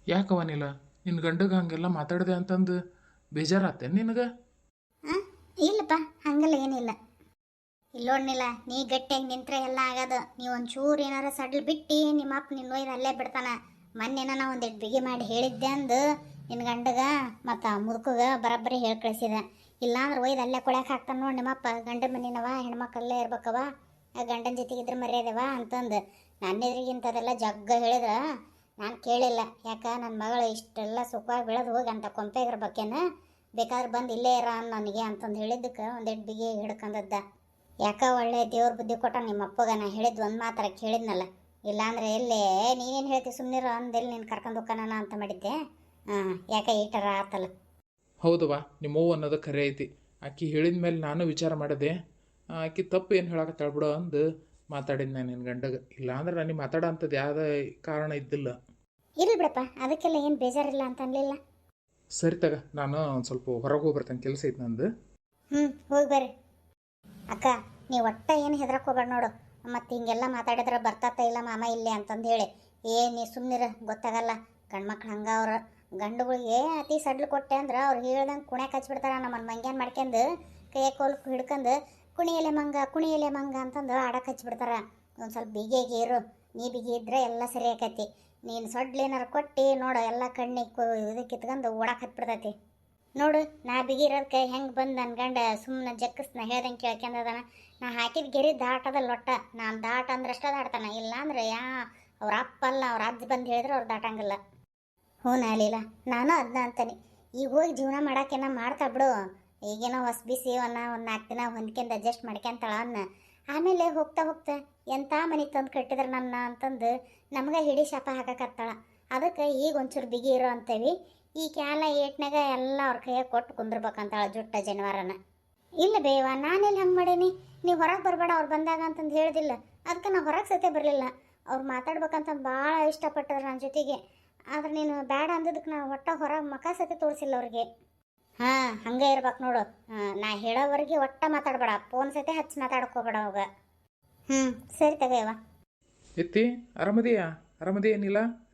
ಯಾಕವನಿಲ್ಲ ನಿನ್ನ ಗಂಡಗೆ ಹಂಗೆಲ್ಲ ಮಾತಾಡಿದೆ ಅಂತಂದು ಬೇಜಾರಾತೇನು ನಿನಗೆ? ಹಾಂ, ಇಲ್ಲಪ್ಪ, ಹಂಗೆಲ್ಲ ಏನಿಲ್ಲ. ಇಲ್ಲೋಡ್ನಿಲ್ಲ, ನೀ ಗಟ್ಟಿಯಾಗಿ ನಿಂತ್ರೆ ಎಲ್ಲ ಆಗೋದು. ನೀವು ಒಂಚೂರು ಏನಾರ ಸಡ್ಲು ಬಿಟ್ಟು ನಿಮ್ಮ ಅಪ್ಪ ನಿನ್ನ ಒಯ್ದು ಅಲ್ಲೇ ಬಿಡ್ತಾನ. ಮೊನ್ನೆನ ನಾ ಒಂದಿಟ್ಟು ಬಿಗಿ ಮಾಡಿ ಹೇಳಿದ್ದೆ ಅಂದು ನಿನ್ನ ಗಂಡಗ ಮತ್ತು ಮುದುಕಗ ಬರೋಬ್ಬರಿ ಹೇಳಿ ಕಳಿಸಿದೆ. ಇಲ್ಲಾಂದ್ರೆ ಒಯ್ದು ಅಲ್ಲೇ ಕೊಳ್ಯಾಕೆ ಹಾಕ್ತಾನೆ ನೋಡಿ ನಿಮ್ಮಪ್ಪ. ಗಂಡ ಮನಿನವ, ಹೆಣ್ಮಕ್ಳಲ್ಲೇ ಇರ್ಬೇಕವ, ಗಂಡನ ಜೊತೆಗಿದ್ರೆ ಮರ್ಯಾದವ ಅಂತಂದು ನನ್ನ ಎದುರಿಗಿಂತದೆಲ್ಲ ಜಗ್ಗ ಹೇಳಿದ್ರೆ ನಾನು ಕೇಳಿಲ್ಲ. ಯಾಕೆ ನನ್ನ ಮಗಳು ಇಷ್ಟೆಲ್ಲ ಸುಖವಾಗಿ ಬೆಳೆದು ಹೋಗಿ ಅಂತ ಕೊಂಪೆಗಿರ್ಬೇಕೇನ, ಬೇಕಾದ್ರೆ ಬಂದು ಇಲ್ಲೇ ಇರ ನನಗೆ ಅಂತಂದು ಹೇಳಿದ್ದಕ್ಕೆ ಒಂದೆರಡು ಬಿಗಿ ಹಿಡ್ಕೊಂಡದ್ದ. ಯಾಕ ಒಳ್ಳೆ ದೇವ್ರ ಬುದ್ಧಿ ಕೊಟ್ಟ ನಿಮ್ಮ ಅಪ್ಪಗ. ನಾ ಹೇಳಿದ್ದು ಒಂದು ಮಾತ್ರ ಕೇಳಿದ್ನಲ್ಲ, ಇಲ್ಲಾಂದ್ರೆ ಎಲ್ಲೇ ನೀನೇನು ಹೇಳ್ತಿ ಸುಮ್ಮನಿರೋ ಅಂದೆಲ್ಲಿ ನೀನು ಕರ್ಕೊಂಡು ಹೋಗ್ಕನ ಅಂತ ಮಾಡಿದ್ದೆ. ಹಾಂ, ಯಾಕೆ ಈ ಥರ ಆತಲ್ಲ. ಹೌದವಾ, ನಿಮ್ಮವ್ವ ಅನ್ನೋದು ಖರೆ ಐತಿ. ಆಕಿ ಹೇಳಿದ ಮೇಲೆ ನಾನು ವಿಚಾರ ಮಾಡಿದೆ. ಆಕಿ ತಪ್ಪು ಏನು ಹೇಳಕತ್ತಾಳ ಬಿಡು ಅಂದು ಮಾತಾಡಿದ್ದೆ ನಾನು ನಿನ್ನ ಗಂಡಗೆ. ಇಲ್ಲಾಂದ್ರೆ ನನಗೆ ಮಾತಾಡೋ ಅಂಥದ್ದು ಯಾವುದೇ ಕಾರಣ ಇದ್ದಿಲ್ಲ. ಇರಲಿ ಬಿಡಪ್ಪ, ಅದಕ್ಕೆಲ್ಲ ಏನು ಬೇಜಾರಿಲ್ಲ ಅಂತ ಅನ್ಲಿಲ್ಲ. ಸರಿ ತಗ, ನಾನು ಒಂದು ಸ್ವಲ್ಪ ಹೊರಗೆ ಹೋಗಿ ಬರ್ತೇನೆ, ಕೆಲಸ ಐತೆ ನಂದು. ಹೋಗಿ ಬರ್ರಿ. ಅಕ್ಕ, ನೀವು ಒಟ್ಟ ಏನು ಹೆದರ್ಕೋಬೇಡ ನೋಡು. ಮತ್ತು ಹಿಂಗೆಲ್ಲ ಮಾತಾಡಿದ್ರೆ ಬರ್ತಾತ ಇಲ್ಲ ಮಾಮ ಇಲ್ಲೇ ಅಂತಂದು ಹೇಳಿ. ನೀ ಸುಮ್ಮನಿರ, ಗೊತ್ತಾಗಲ್ಲ. ಗಂಡ್ಮಕ್ಳು ಹಂಗೆ ಅವ್ರು ಗಂಡುಗಳಿಗೆ ಅತಿ ಸಡ್ಲು ಕೊಟ್ಟೆ ಅಂದ್ರೆ ಅವ್ರು ಹೇಳ್ದಂಗೆ ಕುಣ್ಯಾಕ ಹಚ್ಬಿಡ್ತಾರೆ. ನಮ್ಮನ್ನು ಮಂಗ್ಯಾನ್ ಮಾಡ್ಕೊಂಡು ಕೈಯ ಕೋಲ್ ಹಿಡ್ಕೊಂಡು ಕುಣಿಯಲೆ ಮಂಗ ಅಂತಂದು ಆಡಕ್ಕೆ ಹಚ್ಬಿಡ್ತಾರೆ. ಒಂದು ಸ್ವಲ್ಪ ಬಿಗಿಯಾಗಿ ಇರು. ನೀ ಬಿಗಿ ಇದ್ರೆ ಎಲ್ಲ ಸರಿ ಆಕೈತಿ. ನೀನು ಸೊಡ್ಲು ಏನಾರು ಕೊಟ್ಟು ನೋಡು, ಎಲ್ಲ ಕಣ್ಣಿಗೆ ಇದು ಕಿತ್ಕೊಂಡು ಓಡಕ್ಕೆ ಹತ್ಬಿಡ್ತೈತಿ ನೋಡು. ನಾ ಬಿಗಿ ಇರೋದಕ್ಕೆ ಹೆಂಗೆ ಬಂದು ನನ್ನ ಗಂಡ ಸುಮ್ಮನೆ ಜಕ್ಕಸ್ನ ಹೇಳ್ದಂಗೆ ಕೇಳ್ಕೊಂಡದಾನ. ನಾ ಹಾಕಿದ ಗೆರಿ ದಾಟದ ಲೊಟ್ಟ. ನಾನು ದಾಟ ಅಂದ್ರೆ ಅಷ್ಟೇ ದಾಟ್ತಾನೆ, ಇಲ್ಲಾಂದ್ರೆ ಅವ್ರ ಅಪ್ಪ ಅಲ್ಲ, ಅವ್ರ ಅಜ್ಜ ಬಂದು ಹೇಳಿದ್ರೆ ಅವ್ರು ದಾಟಂಗಿಲ್ಲ. ಹ್ಞೂ ನಾಲಿಲ್ಲ, ನಾನು ಅದನ್ನ ಅಂತಾನೆ. ಈಗ ಹೋಗಿ ಜೀವನ ಮಾಡೋಕೇನ ಮಾಡ್ತಾ ಬಿಡು. ಈಗೇನೋ ಹೊಸ ಬಿಸಿ ಒಂದು 4 ದಿನ ಹೊಂದ್ಕೊಂಡು ಅಡ್ಜಸ್ಟ್ ಮಾಡ್ಕೊಂತಾಳ ಅನ್ನ. ಆಮೇಲೆ ಹೋಗ್ತಾ ಹೋಗ್ತಾ ಎಂಥ ಮನೆಗೆ ತಂದು ಕಟ್ಟಿದ್ರೆ ನನ್ನ ಅಂತಂದು ನಮಗೆ ಹಿಡಿ ಶಾಪ ಹಾಕಕತ್ತಾಳ. ಅದಕ್ಕೆ ಈಗ ಒಂಚೂರು ಬಿಗಿ ಇರೋ ಅಂತೇವಿ. ಈ ಕ್ಯಾಲ ಏಟ್ನಾಗ ಎಲ್ಲ ಅವ್ರ ಕೈಯಾಗ ಕೊಟ್ಟು ಕುಂದಿರ್ಬೇಕಂತಾಳ ಜುಟ್ಟ ಜನವಾರನ. ಇಲ್ಲ ಬೇವ, ನಾನೆಲ್ಲಿ ಹಂಗೆ ಮಾಡೀನಿ. ನೀವು ಹೊರಗೆ ಬರಬೇಡ ಅವ್ರು ಬಂದಾಗ ಅಂತಂದು ಹೇಳ್ದಿಲ್ಲ. ಅದಕ್ಕೆ ನಾ ಹೊರಗೆ ಸತೆ ಬರಲಿಲ್ಲ. ಅವ್ರು ಮಾತಾಡ್ಬೇಕಂತಂದು ಭಾಳ ಇಷ್ಟಪಟ್ಟರು ನನ್ನ ಜೊತೆಗೆ. ಆದ್ರೆ ನೀನು ಬೇಡ ಅಂದಿದ್ದಕ್ಕೆ ನಾ ಒಟ್ಟ ಹೊರಗೆ ಮಕ ಸತೆ ತೋರಿಸಿಲ್ಲ ಅವ್ರಿಗೆ. ಹಾಂ, ಹಂಗೆ ಇರ್ಬೇಕು ನೋಡು. ನಾ ಹೇಳೋವರೆಗೆ ಒಟ್ಟ ಮಾತಾಡಬೇಡ. ಫೋನ್ ಸತೆ ಹಚ್ಚಿ ಮಾತಾಡ್ಕೋಬೇಡ ಅವಾಗ. ಸರಿ ತಗೋಯವ. ಎತ್ತಿ ಆರಾಮದಿಯಾ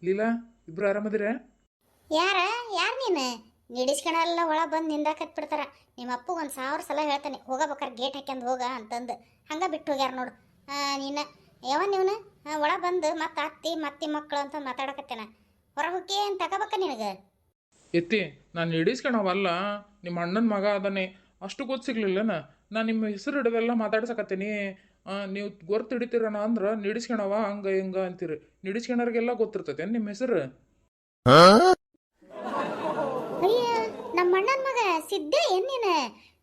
ಲೀಲಾ ಇಬ್ರು ಆರಾಮದಿರ? ಯಾರು ನೀನು? ನಿಡಿಸ್ಕೊಳೆಲ್ಲ ಒಳಗೆ ಬಂದು ನಿಂದಾಕತ್ ಬಿಡ್ತಾರ. ನಿಮ್ಮ ಅಪ್ಪಗೆ 1000 ಸಲ ಹೇಳ್ತಾನೆ, ಹೋಗಬೇಕಾರೆ ಗೇಟ್ ಹಾಕ್ಯಂದು ಹೋಗ ಅಂತಂದು. ಹಂಗೆ ಬಿಟ್ಟು ಹೋಗ್ಯಾರ ನೋಡು. ನೀನು ನೀವನು ಒಳಗೆ ಬಂದು ಮತ್ತೆ ಅತ್ತಿ ಮಕ್ಕಳು ಅಂತ ಮಾತಾಡಕತ್ತೇನ. ಹೊರಗೆ ಹೋಗಿ ಏನು ತಗೋಬೇಕ ನಿನಗೆ? ಎತ್ತಿ, ನಾನು ಹಿಡಿಸ್ಕೊಳವಲ್ಲ, ನಿಮ್ಮ ಅಣ್ಣನ ಮಗ ಅದನ್ನೇ. ಅಷ್ಟು ಗೊತ್ತು ಸಿಗ್ಲಿಲ್ಲನ? ನಾನು ನಿಮ್ಮ ಹೆಸರು ಹಿಡಿದೆಲ್ಲ ಮಾತಾಡ್ಸಕತ್ತೀನಿ. ನೀವು ಗೊತ್ತು ಹಿಡಿತೀರಣ ಅಂದ್ರೆ ನಿಡಿಸ್ಕೊಳವ ಹಂಗೆ ಹಿಂಗೆ ಅಂತೀರಿ. ನಿಡಿಸ್ಕೊಳೋರಿಗೆಲ್ಲ ಗೊತ್ತಿರ್ತೈತೆ ನಿಮ್ಮ ಹೆಸರು? ಅಯ್ಯ, ನಮ್ಮ ಅಣ್ಣನ ಮಗ ಸಿದ್ದೆ ಏನು ನೀನು?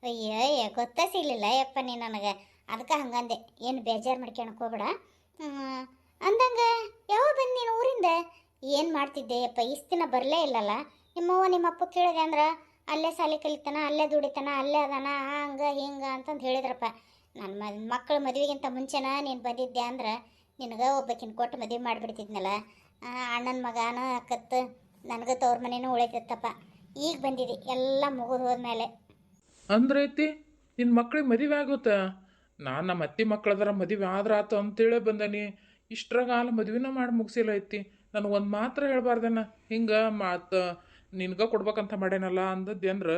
ಅಯ್ಯ ಗೊತ್ತೇ ಸಿಗ್ಲಿಲ್ಲ ಯಪ್ಪ ನೀ ನನಗೆ. ಅದಕ್ಕೆ ಹಂಗಂದೆ. ಏನು ಬೇಜಾರು ಮಾಡ್ಕೊಳಕ್ಕೆ ಹೋಗ್ಬೇಡ. ಅಂದಂಗೆ ಯಾವಾಗ ಬಂದು ನೀನು ಊರಿಂದ? ಏನು ಮಾಡ್ತಿದ್ದೆ ಯಪ್ಪ, ಇಷ್ಟು ದಿನ ಬರಲೇ ಇಲ್ಲಲ್ಲ. ನಿಮ್ಮವ್ವ ನಿಮ್ಮಪ್ಪ ಕೇಳಿದೆ ಅಂದ್ರೆ ಅಲ್ಲೇ ಸಾಲಿ ಕಲಿತಾನ, ಅಲ್ಲೇ ದುಡಿತಾನ, ಅಲ್ಲೇ ಅದಾನ, ಹಂಗೆ ಹಿಂಗೆ ಅಂತಂದು ಹೇಳಿದ್ರಪ್ಪ. ನನ್ನ ಮಕ್ಕಳ ಮದುವೆಗಿಂತ ಮುಂಚೆನ ನೀನು ಬಂದಿದ್ದೆ ಅಂದ್ರೆ ನಿನಗೆ ಒಬ್ಬಕಿನ ಕೊಟ್ಟು ಮದುವೆ ಮಾಡಿಬಿಡ್ತಿದ್ನಲ್ಲ. ಅಣ್ಣನ ಮಗನ ಕತ್ತು ನನಗೆ ತವ್ರ ಮನೇನೂ ಉಳಿತೈತಪ್ಪ. ಈಗ ಬಂದಿದ್ದಿ ಎಲ್ಲ ಮುಗಿದು ಹೋದ್ಮೇಲೆ. ಅಂದ್ರೆ ಐತಿ ನಿನ್ನ ಮಕ್ಳಿಗೆ ಮದುವೆ ಆಗುತ್ತಾ? ನಾನು ನಮ್ಮ ಅತ್ತಿ ಮಕ್ಳದರ ಮದುವೆ ಆದ್ರೆ ಆತು ಅಂತೇಳೇ ಬಂದನಿ. ಇಷ್ಟ್ರಾಗಾಲ ಮದುವೆನ ಮಾಡಿ ಮುಗಿಸಿಲ್ಲ ಐತಿ. ನನಗೆ ಒಂದು ಮಾತ್ರ ಹೇಳ್ಬಾರ್ದನ, ಹಿಂಗೆ ಮಾತು ನಿನ್ಗೆ ಕೊಡ್ಬೇಕಂತ ಮಾಡೇನಲ್ಲ ಅಂದದ್ದು ಅಂದ್ರೆ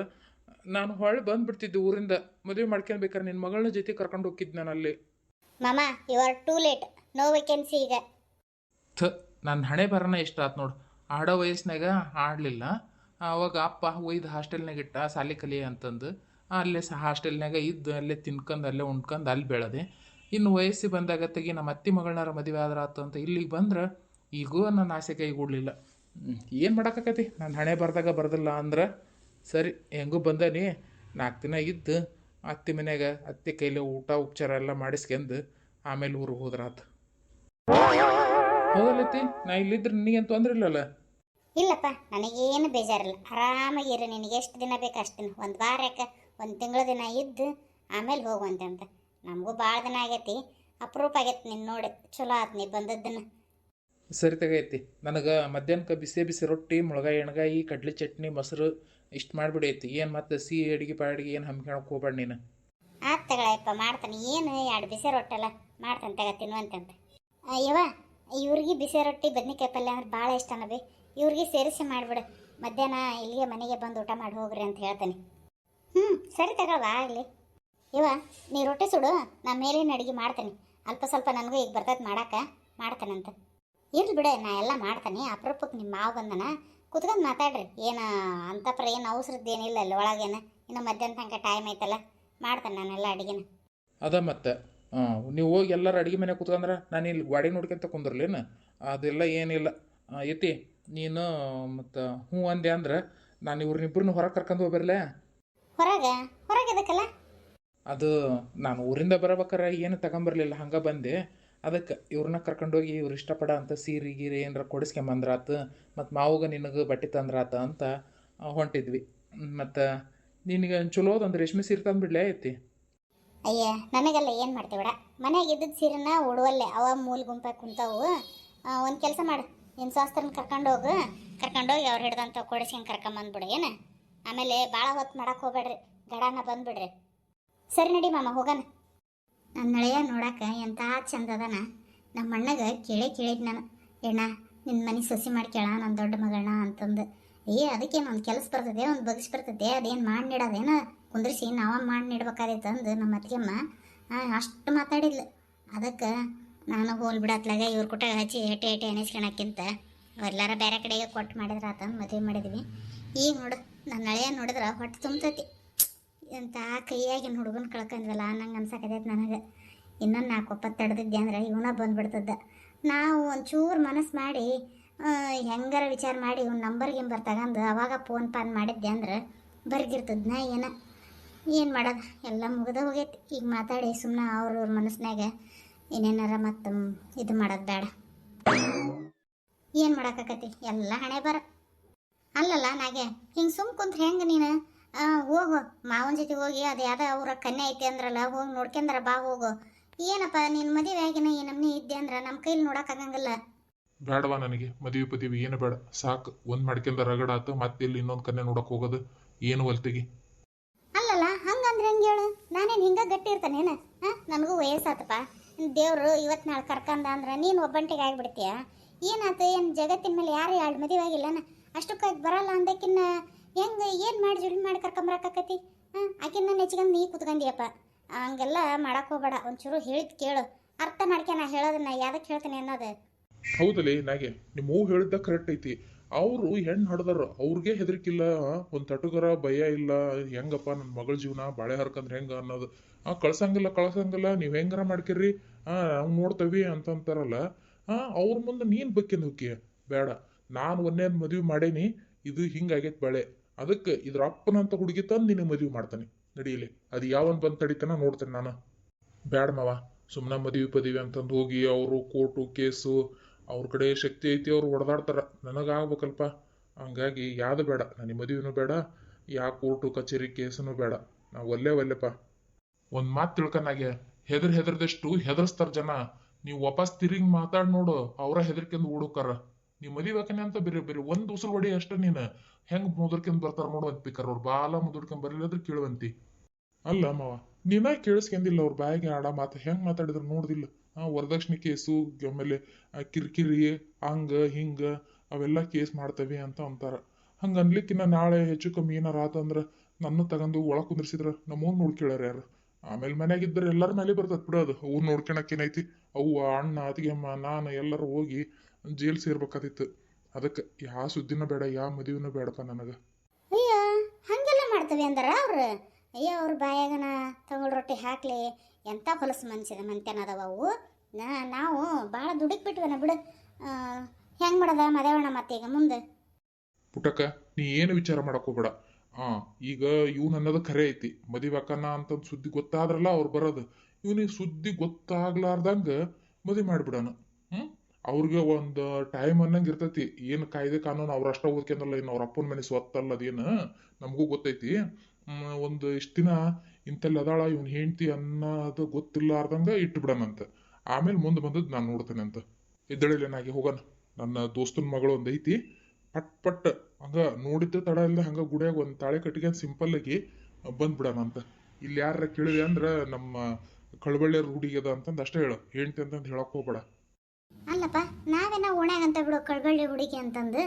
ನಾನು ಹೊಳ್ಳಿ ಬಂದುಬಿಡ್ತಿದ್ದೆ ಊರಿಂದ. ಮದುವೆ ಮಾಡ್ಕೊಳ್ಬೇಕಾರೆ ನಿನ್ನ ಮಗಳನ್ನ ಜೊತೆ ಕರ್ಕೊಂಡು ಹೋಗಿದ್ದು ನಾನು ಅಲ್ಲಿ. ಮಾಮ, you are too late. No vacancy ಈಗ. ನನ್ನ ಹಣೆ ಬರೋಣ ಇಷ್ಟ ಆತು ನೋಡು. ಆಡೋ ವಯಸ್ಸಿನಾಗ ಆಡಲಿಲ್ಲ. ಅವಾಗ ಅಪ್ಪ ಒಯ್ದು ಹಾಸ್ಟೆಲ್ನಾಗ ಇಟ್ಟ ಸಾಲಿ ಕಲಿ ಅಂತಂದು. ಅಲ್ಲೇ ಹಾಸ್ಟೆಲ್ನಾಗ ಇದ್ದು ಅಲ್ಲೇ ತಿನ್ಕೊಂಡು ಅಲ್ಲೇ ಉಣ್ಕೊಂಡು ಅಲ್ಲಿ ಬೆಳೆದೆ. ಇನ್ನು ವಯಸ್ಸಿಗೆ ಬಂದಾಗ ತೆಗಿ ನಮ್ಮ ಅತ್ತಿ ಮಗಳನ್ನಾರ ಮದುವೆ ಆದ್ರೆ ಆತು ಅಂತ ಇಲ್ಲಿಗೆ ಬಂದ್ರೆ ಈಗೂ ನನ್ನ ಆಸೆ ಕೈಗೂಡಲಿಲ್ಲ. ಏನು ಮಾಡೋಕ್ಕಾಕತಿ, ನಾನು ಹಣೆ ಬರ್ದಾಗ ಬರ್ದಿಲ್ಲ ಅಂದ್ರೆ ಸರಿ. ಹೆಂಗೂ ಬಂದನಿ 4 ದಿನ ಇದ್ದು ಅತ್ತಿ ಮನ್ಯಾಗ ಅತ್ತಿ ಕೈಲಿ ಊಟ ಉಪಚಾರ ಎಲ್ಲ ಮಾಡಿಸ್ಕೊಂಡು ಆಮೇಲೆ ಊರಿಗೆ ಹೋದ್ರಾತು. ಹೌದಲ್ಲತ್ತಿ, ನಾ ಇಲ್ಲಿದ್ರೆ ನಿನಗೇನು ತೊಂದ್ರೆ ಇಲ್ಲಲ್ಲ? ಇಲ್ಲಪ್ಪ, ನನಗೇನು ಬೇಜಾರಿಲ್ಲ. ಆರಾಮಾಗಿರು. ನಿನಗೆ ಎಷ್ಟು ದಿನ ಬೇಕು ಅಷ್ಟು ದಿನ, 1 ವಾರ ಯಾಕೆ 1 ತಿಂಗಳ ದಿನ ಇದ್ದು ಆಮೇಲೆ ಹೋಗುವಂತೆ ಅಂತ. ನಮಗೂ ಭಾಳ ದಿನ ಆಗೈತಿ, ಅಪರೂಪ ಆಗೈತಿ ನಿನ್ನ ನೋಡಿ. ಚಲೋ ಆತು ನೀ ಬಂದದ್ದನ್ನು. ಸರಿ ತಗೈತಿ. ನನಗೆ ಮಧ್ಯಾಹ್ನಕ್ಕೆ ಬಿಸಿ ಬಿಸಿ ರೊಟ್ಟಿ, ಮುಳಗಾಯಿ ಎಣ್ಗಾಯಿ, ಕಡ್ಲಿ ಚಟ್ನಿ, ಮೊಸರು ಇಷ್ಟು ಮಾಡಿಬಿಡೈತಿ. ಏನು ಮತ್ತೆ ಸಿಹಿ ಅಡುಗೆ ಪಾಡಿಗೆ ಏನು ಹಮ್ಮಿಕೊಳಕ್ಕೆ ಹೋಗ್ಬೇಡ ನೀನು. ಆತು ತಗೊಳಪ್ಪ, ಮಾಡ್ತಾನೆ. ಏನು 2 ಬಿಸಿ ರೊಟ್ಟೆಲ್ಲ ಮಾಡ್ತಾನೆ ತಗ ತಿನ್ನುವಂತಂತ. ಅಯ್ಯವ, ಇವ್ರಿಗೆ ಬಿಸಿ ರೊಟ್ಟಿ ಬದ್ನಿಕಾಯಿ ಪಲ್ಯ ಅಂದ್ರೆ ಭಾಳ ಇಷ್ಟನ ಬಿ. ಇವ್ರಿಗೆ ಸೇರಿಸಿ ಮಾಡಿಬಿಡು. ಮಧ್ಯಾಹ್ನ ಇಲ್ಲಿಗೆ ಮನೆಗೆ ಬಂದು ಊಟ ಮಾಡಿ ಹೋಗ್ರಿ ಅಂತ ಹೇಳ್ತೇನೆ. ಹ್ಞೂ ಸರಿ ತಗೊಳ್ವಾ ಇಲ್ಲಿ. ಇವ ನೀ ರೊಟ್ಟಿ ಸುಡು, ನಾ ಮೇಲಿನ ಅಡುಗೆ ಮಾಡ್ತೇನೆ. ಅಲ್ಪ ಸ್ವಲ್ಪ ನನಗೂ ಈಗ ಬರ್ತೈತೆ ಮಾಡ್ತೇನಂತ. ಇರ್ಲಿ ಬಿಡೆ, ನಾ ಎಲ್ಲ ಮಾಡ್ತೇನೆ. ಅಪರೂಪಕ್ಕೆ ನಿಮ್ಮ ಮಾವು ಬಂದನ, ಕುತ್ಕೊಂಡು ಮಾತಾಡ್ರಿ. ಏನು ಅಂತಪ್ರ ಏನು ಅವಸರದ್ದೇನಿಲ್ಲ ಅಲ್ಲಿ ಒಳಗೇನು. ಇನ್ನು ಮಧ್ಯಾಹ್ನ ತನಕ ಟೈಮ್ ಐತಲ್ಲ, ಮಾಡ್ತೇನೆ ನಾನೆಲ್ಲ ಅಡುಗೆನ. ಅದ ಮತ್ತೆ ನೀವು ಹೋಗಿ ಎಲ್ಲರೂ ಅಡುಗೆ ಮನೆ ಕೂತ್ಕೊಂಡ್ರೆ ನಾನು ಇಲ್ಲಿ ಗಾಡಿ ನೋಡ್ಕೊಂತ ಕುಂದ್ರಲೇನು? ಅದೆಲ್ಲ ಏನಿಲ್ಲ. ಐತಿ ನೀನು ಮತ್ತು ಹ್ಞೂ ಅಂದೆ ಅಂದ್ರೆ ನಾನು ಇವ್ರನ್ನಿಬ್ಬರನ್ನ ಹೊರಗೆ ಕರ್ಕೊಂಡು ಹೋಗ್ಬರ್ಲೆ. ಹೊರಗೆ ಎದಕ್ಕಲ್ಲ? ಅದು ನಾನು ಊರಿಂದ ಬರಬೇಕಾರೆ ಏನು ತಗೊಂಬರ್ಲಿಲ್ಲ, ಹಂಗೆ ಬಂದೆ. ಅದಕ್ಕೆ ಇವ್ರನ್ನ ಕರ್ಕೊಂಡೋಗಿ ಇವ್ರು ಇಷ್ಟಪಡ ಅಂತ ಸೀರೆ ಗೀರೆ ಏನಾರ ಕೊಡಿಸ್ಕೊಂಬಂದ್ರಾತು, ಮತ್ತು ಮಾವುಗ ನಿನಗೆ ಬಟ್ಟೆ ತಂದ್ರಾತ ಅಂತ ಹೊಂಟಿದ್ವಿ. ಮತ್ತು ನಿನಗೆ ಚಲೋದಂದ್ರೆ ರೇಷ್ಮೆ ಸೀರೆ ತಂದುಬಿಡ್ಲೇ ಐತಿ. ಅಯ್ಯ ನನಗೆಲ್ಲ ಏನು ಮಾಡ್ತೀವಿ ಬಿಡ, ಮನೆಯಾಗ ಇದ್ದದ್ದು ಸೀರೆನ ಉಡುವಲ್ಲೆ ಅವ ಮೂಲ ಗುಂಪಾಗಿ ಕುಂತಾವು. ಒಂದು ಕೆಲಸ ಮಾಡು, ನಿನ್ನ ಶಾಸ್ತ್ರನ ಕರ್ಕೊಂಡೋಗಿ ಅವ್ರು ಹಿಡ್ದಂತ ಕೊಡಿಸ್ಕೊಂಡು ಕರ್ಕೊಂಬಂದ್ಬಿಡು ಏನು. ಆಮೇಲೆ ಭಾಳ ಹೊತ್ತು ಮಾಡಕ್ಕೆ ಹೋಗ್ಬೇಡ್ರಿ, ಗಡಾನ ಬಂದುಬಿಡ್ರಿ. ಸರಿ ನಡಿ ಮಾಮ ಹೋಗೋಣ. ನನ್ನ ನಳೆಯ ನೋಡಕ್ಕೆ ಎಂಥ ಚಂದ ಅದನ. ನಮ್ಮ ಅಣ್ಣಗೆ ಕೇಳಿದ್ ನಾನು, ಎಣ್ಣ ನಿನ್ನ ಮನೆ ಸೊಸಿ ಮಾಡಿ ಕೇಳ ನನ್ನ ದೊಡ್ಡ ಮಗಳನ್ನ ಅಂತಂದು. ಅದಕ್ಕೇನು ಒಂದು ಕೆಲಸ ಬರ್ತದೆ, ಒಂದು ಬಗ್ಸ್ ಬರ್ತದೆ, ಅದೇನು ಮಾಡಿ ನೀಡೋದೇನು ಕುಂದ್ರಿಸಿ ನಾವ ಮಾಡಿ ನೀಡ್ಬೇಕಾದೈತೆ ಅಂದು ನಮ್ಮ ಅತ್ತಿಗೆಮ್ಮ ಅಷ್ಟು ಮಾತಾಡಿದ್ಲು. ಅದಕ್ಕೆ ನಾನು ಹೋಲ್ ಬಿಡತ್ಲಾಗ ಇವ್ರ ಕುಟ ಹಚ್ಚಿ ಏಟೆ ಅನಿಸ್ಕೊಳಕ್ಕಿಂತ ಎಲ್ಲಾರ ಬೇರೆ ಕಡೆಗೆ ಕೊಟ್ಟು ಮಾಡಿದ್ರೆ ಆತಂದು ಮದುವೆ ಮಾಡಿದ್ವಿ. ಈಗ ನೋಡು ನನ್ನ ಹಳೆಯ ನೋಡಿದ್ರೆ ಹೊಟ್ಟೆ ತುಂಬತೈತಿ. ಎಂಥ ಕೈಯಾಗಿನ ಹುಡುಗನ ಕಳ್ಕೊಂಡ್ವಲ್ಲ ನಂಗೆ ಅನ್ಸಕತೈತೆ ನನಗೆ. ಇನ್ನೊಂದು 4 ಒಪ್ಪತ್ತು ತಡೆದಿದ್ದೆ ಅಂದ್ರೆ ಇವನ ಬಂದುಬಿಡ್ತದ. ನಾವು ಒಂಚೂರು ಮನಸ್ಸು ಮಾಡಿ ಹೆಂಗಾರ ವಿಚಾರ ಮಾಡಿ ಇವ್ನ ನಂಬರ್ಗೆ ತಗೊಂಡು ಅವಾಗ ಫೋನ್ ಮಾಡಿದ್ದೆ ಅಂದ್ರೆ ಬರ್ಗಿರ್ತದ್ನ ಏನು ಮಾಡೋದು, ಎಲ್ಲ ಮುಗಿದ ಹೋಗೈತಿ. ಈಗ ಮಾತಾಡಿ ಸುಮ್ಮನೆ ಅವ್ರ ಮನಸ್ಸಿನಾಗ ಏನೇನಾರ ಮತ್ತು ಇದು ಮಾಡೋದು ಬೇಡ. ಏನು ಮಾಡೋಕ್ಕಾಕತಿ, ಎಲ್ಲ ಹಣೆ ಬರ. ಅಲ್ಲಲ್ಲ ನಾಗೆ ಹಿಂಗೆ ಸುಮ್ಮ ಕುಂತ್ರೆ ಹೆಂಗೆ ನೀನು? ಹೋಗು ಮಾವನ ಜೊತೆ ಹೋಗಿ ಅದು ಯಾವ್ದು ಅವ್ರ ಕನ್ಯೆ ಐತಿ ಅಂದ್ರಲ್ಲ, ಹೋಗಿ ನೋಡ್ಕೊಂಡ್ರ ಬಾ ಹೋಗು. ಏನಪ್ಪ ನೀನು ಮದುವೆ ಆಗಿನ ಈ ನಮ್ಮನೆ ಇದ್ದೆ ಅಂದ್ರೆ ನಮ್ಮ ಕೈಲಿ ನೋಡೋಕ್ಕಾಗಂಗಿಲ್ಲ. ಬೇಡವಾ ನನಗೆ ಮದುವೆ ಪದವಿ ಏನು ಬೇಡ, ಸಾಕು. ಒಂದು ಮಾಡ್ಕೊಂಡ ರಗಡ ಆತು, ಮತ್ತೆ ಇಲ್ಲಿ ಇನ್ನೊಂದು ಕನ್ಯೆ ನೋಡಕ್ಕೆ ಹೋಗೋದು ಏನು ಹೊಲ್ತಿಗೆ. ಅಲ್ಲಲ್ಲ ಹಂಗಂದ್ರೆ ಹೆಂಗೆ ಹೇಳು? ನಾನೇನು ಹಿಂಗೆ ಗಟ್ಟಿ ಇರ್ತಾನೇನು? ನನಗೂ ವಯಸ್ಸಾತಪ್ಪ. ದೇವರು ಇವತ್ತು ನಾಳೆ ಕರ್ಕಂದ ಅಂದ್ರೆ ನೀನು ಒಬ್ಬಂಟಿಗೆ ಆಗಿಬಿಡ್ತೀಯ. ಏನಾಯ್ತು ಏನು ಜಗತ್ತಿನ ಮೇಲೆ ಯಾರು 2 ಮದುವೆ ಆಗಿಲ್ಲನ? ಅಷ್ಟಕ್ಕಾಗಿ ಬರಲ್ಲ ಅಂದಕ್ಕಿನ್ನ ಹೆಂಗೆ ಏನು ಮಾಡಿ ಜುಡಿ ಮಾಡಿ ಕರ್ಕೊಂಬರಕ್ಕಾಕತಿ? ಆಕಿನ್ನ ನೆಚ್ಕೊಂಡು ನೀ ಕುತ್ಕೊಂಡಿಯಪ್ಪ. ಹಂಗೆಲ್ಲ ಮಾಡಕ್ಕೆ ಹೋಗ್ಬೇಡ. ಒಂಚೂರು ಹೇಳಿದ್ ಕೇಳು, ಅರ್ಥ ಮಾಡ್ಕೆ ನಾ ಹೇಳೋದನ್ನ ಯಾವ್ದಕ್ಕೆ ಹೇಳ್ತೀನಿ ಅನ್ನೋದು. ಹೌದಲ್ಲೇ ನಾಗೆ ನಿಮ್ಮ ಹೂ ಹೇಳಿದ್ದ ಕರೆಕ್ಟ್ ಐತಿ. ಅವರು ಹೆಣ್ಣು ಹಡ್ದಾರ, ಅವ್ರಿಗೆ ಹೆದರಿಕಿಲ್ಲ, ಒಂದು ತಟುಗರ ಭಯ ಇಲ್ಲ. ಹೆಂಗಪ್ಪ ನನ್ನ ಮಗಳ ಜೀವನ ಬಾಳೆ ಹರ್ಕಂದ್ರೆ ಹೆಂಗ ಅನ್ನೋದು. ಕಳ್ಸಂಗಿಲ್ಲ ನೀವು ಹೆಂಗಾರ ಮಾಡ್ಕಿರ್ರಿ, ನಾವು ನೋಡ್ತೇವಿ ಅಂತಂತಾರಲ್ಲ. ಅವ್ರ ಮುಂದೆ ನೀನು ಬಕ್ಕಿಂದ ಹೋಗ್ಯ ಬೇಡ. ನಾನು ಒಂದೇದು ಮದುವೆ ಮಾಡೇನಿ, ಇದು ಹಿಂಗಾಗೈತೆ ಬಾಳೆ. ಅದಕ್ಕೆ ಇದ್ರ ಅಪ್ಪನಂತ ಹುಡುಗಿ ತಂದು ನಿನಗೆ ಮದುವೆ ಮಾಡ್ತಾನೆ ನಡೀಲಿ. ಅದು ಯಾವನ್ ಬಂದು ತಡಿತಾನ ನೋಡ್ತೇನೆ ನಾನು. ಬೇಡ ಮಾವ, ಸುಮ್ಮನೆ ಮದುವೆ ಪದವಿ ಅಂತಂದು ಹೋಗಿ ಅವರು ಕೋರ್ಟು ಕೇಸು ಅವ್ರ ಕಡೆ ಶಕ್ತಿ ಐತಿ, ಅವ್ರು ಹೊಡೆದಾಡ್ತಾರ. ನನಗಾಗ್ಬೇಕಲ್ಪ. ಹಂಗಾಗಿ ಯಾವ್ದು ಬೇಡ, ನನಗೆ ಮದುವೆನೂ ಬೇಡ, ಯಾ ಕೋರ್ಟು ಕಚೇರಿ ಕೇಸನು ಬೇಡ. ನಾವು ಒಲ್ಲೆಪ್ಪ. ಒಂದು ಮಾತು ತಿಳ್ಕನಾಗೆ, ಹೆದರ್ದಷ್ಟು ಹೆದರ್ಸ್ತಾರ ಜನ. ನೀವು ವಾಪಸ್ ತಿರುಗಿ ಮಾತಾಡಿ ನೋಡು, ಅವರ ಹೆದರ್ಕೆಂದು ಓಡೋಕಾರ. ನೀವು ಮದುವೆಕನೆ ಅಂತ ಬೇರೆ ಒಂದು ಉಸಿರು ಹೊಡಿ ಅಷ್ಟ. ನೀನು ಹೆಂಗ್ ಮುದುರ್ಕೊಂಡ್ ಬರ್ತಾರ ನೋಡು ಅಂತ ಪಿಕ್ಕರ್. ಅವ್ರು ಬಾಲ ಮುದುರ್ಕೊಂಡ್ ಬರಲಿಲ್ಲದ್ರೆ ಕೇಳುವಂತಿ. ಅಲ್ಲ ಮಾವ, ನೀನ ಕೇಳಿಸ್ಕೊಂಡಿಲ್ಲ ಅವ್ರ ಬಾಯಿಗೆ ಆಡ ಮಾತು ಹೆಂಗ್ ಮಾತಾಡಿದ್ರು ನೋಡ್ದಿಲ್ಲ. ವರದಕ್ಷಿಣೆ ಕೇಸು, ಆಮೇಲೆ ಕಿರಿಕಿರಿ ಹಂಗ ಹಿಂಗ ಅವೆಲ್ಲ ಕೇಸ್ ಮಾಡ್ತೇವೆ ಅಂತ ಅಂತಾರ. ಹಂಗ ಅನ್ಲಿಕ್ಕಿನ್ನ ನಾಳೆ ಹೆಚ್ಚು ಕಮ್ಮಿ ಏನಾರ ಆತಂದ್ರ ನನ್ನ ತಗೊಂಡು ಒಳಗ್ ಕುಂದ್ರಿಸಿದ್ರ ನಮ್ಮವ್ನ ನೋಡ್ಕೇಳಾರ ಯಾರು? ಆಮೇಲೆ ಮನ್ಯಾಗಿದ್ರೆ ಎಲ್ಲರ ಮೇಲೆ ಬರ್ತದ ಬಿಡೋದು. ಅವ್ರು ನೋಡ್ಕೊಳಕ್ ಏನೈತಿ? ಅವ್ವ ಅಣ್ಣ ಅತ್ತಿಗೆಮ್ಮ ನಾನು ಎಲ್ಲರೂ ಹೋಗಿ ಜೈಲ್ ಸೇರ್ಬೇಕಾದಿತ್ತು. ಅದಕ್ಕೆ ಯಾವ ಸುದ್ದಿನ ಬೇಡ, ಯಾವ ಮದುವೆನೂ ಬೇಡಪ್ಪ ನನಗ. ಅಯ್ಯ ಹಂಗೆಲ್ಲ ಮಾಡ್ತೇವೆ ಅಂದಾರ ಅವ್ರು? ಅಯ್ಯೋ ಅವ್ರ ಬಾಯಾಗನ ತಂಗಳು ರೊಟ್ಟಿ ಹಾಕ್ಲಿ. ಎಂಥ ಹೊಲಸು ಮಂತ್ಯನದವ ಅವು. ನಾವು ಭಾಳ ದುಡಿಕ್ ಬಿಟ್ವನ ಬಿಡು. ಹೆಂಗೆ ಮಾಡೋದ ಮದುವೆಣ್ಣ ಮತ್ತೀಗ ಮುಂದೆ? ಪುಟ್ಟಕ್ಕ, ನೀ ಏನು ವಿಚಾರ ಮಾಡಕ್ ಹೋಗ್ಬೇಡ. ಈಗ ಇವ್ನು ಅನ್ನೋದು ಖರೆ ಐತಿ. ಮದುವೆ ಅಕ್ಕನ ಅಂತ ಸುದ್ದಿ ಗೊತ್ತಾದ್ರಲ್ಲ ಅವ್ರು ಬರೋದು. ಇವನಿಗೆ ಸುದ್ದಿ ಗೊತ್ತಾಗ್ಲಾರ್ದಂಗ ಮದುವೆ ಮಾಡಿಬಿಡೋಣ. ಅವ್ರಿಗೆ ಒಂದು ಟೈಮ್ ಅನ್ನಂಗೆ ಇರ್ತೈತಿ. ಏನು ಕಾಯ್ದೆ ಕಾನೂನು ಅವ್ರ ಅಷ್ಟ ಓದ್ಕೊಂಡಲ್ಲ, ಇನ್ನು ಅವ್ರ ಅಪ್ಪನ ಮನೆ ಸ್ವತ್ತಲ್ಲ ಅದೇನು ನಮಗೂ ಗೊತ್ತೈತಿ. ಒಂದು ಇಷ್ಟು ದಿನ ಇಂತೆಲ್ಲ ಅದಾಳ ಇವ್ನ ಹೆಂಡ್ತಿ ಅನ್ನೋದು ಗೊತ್ತಿಲ್ಲಾರ್ದಂಗ ಇಟ್ಟು ಬಿಡೋಣಂತ. ಆಮೇಲೆ ಮುಂದೆ ಬಂದದ್ದು ನಾನು ನೋಡ್ತೇನೆ ಅಂತ. ಎದ್ದಳಿಲೇನಾಗಿ ಹೋಗೋಣ. ನನ್ನ ದೋಸ್ತನ ಮಗಳು ಒಂದು ಐತಿ, ಪಟ್ ಹಂಗ ನೋಡಿದ್ದ ತಡ ಇಲ್ಲದೆ ಹಂಗ ಗುಡಿಯಾಗ ಒಂದು ತಾಳೆ ಕಟ್ಟಿಗೆ ಸಿಂಪಲ್ ಆಗಿ ಬಂದ್ಬಿಡೋಣ ಅಂತ. ಇಲ್ಲಿ ಯಾರ ಕೇಳಿದೆ ಅಂದ್ರ ನಮ್ಮ ಕಳವಳ್ಳಿಯರ್ ಹುಡುಗಿ ಅದ ಅಂತಂದು ಅಷ್ಟೇ ಹೇಳು, ಹೆಂಡ್ತಿ ಅಂತಂದು ಹೇಳಕ್ ಹೋಗ್ಬೇಡ. ಅಲ್ಲಪ್ಪ ನಾವೇನ ಓಣ್ಯಾಗ ಅಂತ ಬಿಡು ಕಳ್ಬಳ್ಳಿ ಹುಡುಗಿ ಅಂತಂದು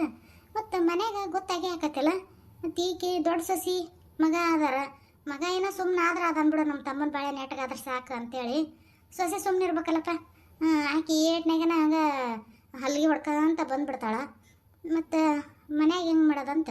ಮತ್ತು ಮನ್ಯಾಗ ಗೊತ್ತಾಗೇ ಆಕತಿಲ್ಲ. ಮತ್ತು ಈಕೆ ದೊಡ್ಡ ಸಸಿ ಮಗ ಅದಾರ, ಮಗ ಏನೋ ಸುಮ್ಮನೆ ಆದ್ರೆ ಅದನ್ ಬಿಡು ನಮ್ಮ ತಮ್ಮನ ಬಾಳೆ ನೆಟ್ಗಾದ್ರೆ ಸಾಕು ಅಂತೇಳಿ ಸೊಸೆ ಸುಮ್ಮನೆ ಇರ್ಬೇಕಲ್ಲಪ್ಪ. ಆಕೆ ಏಟ್ನಾಗನ ಹಂಗೆ ಹಲ್ಲಿಗೆ ಹೊಡ್ಕೊಂತ ಬಂದ್ಬಿಡ್ತಾಳ. ಮತ್ತು ಮನ್ಯಾಗ ಹೆಂಗೆ ಮಾಡೋದಂತ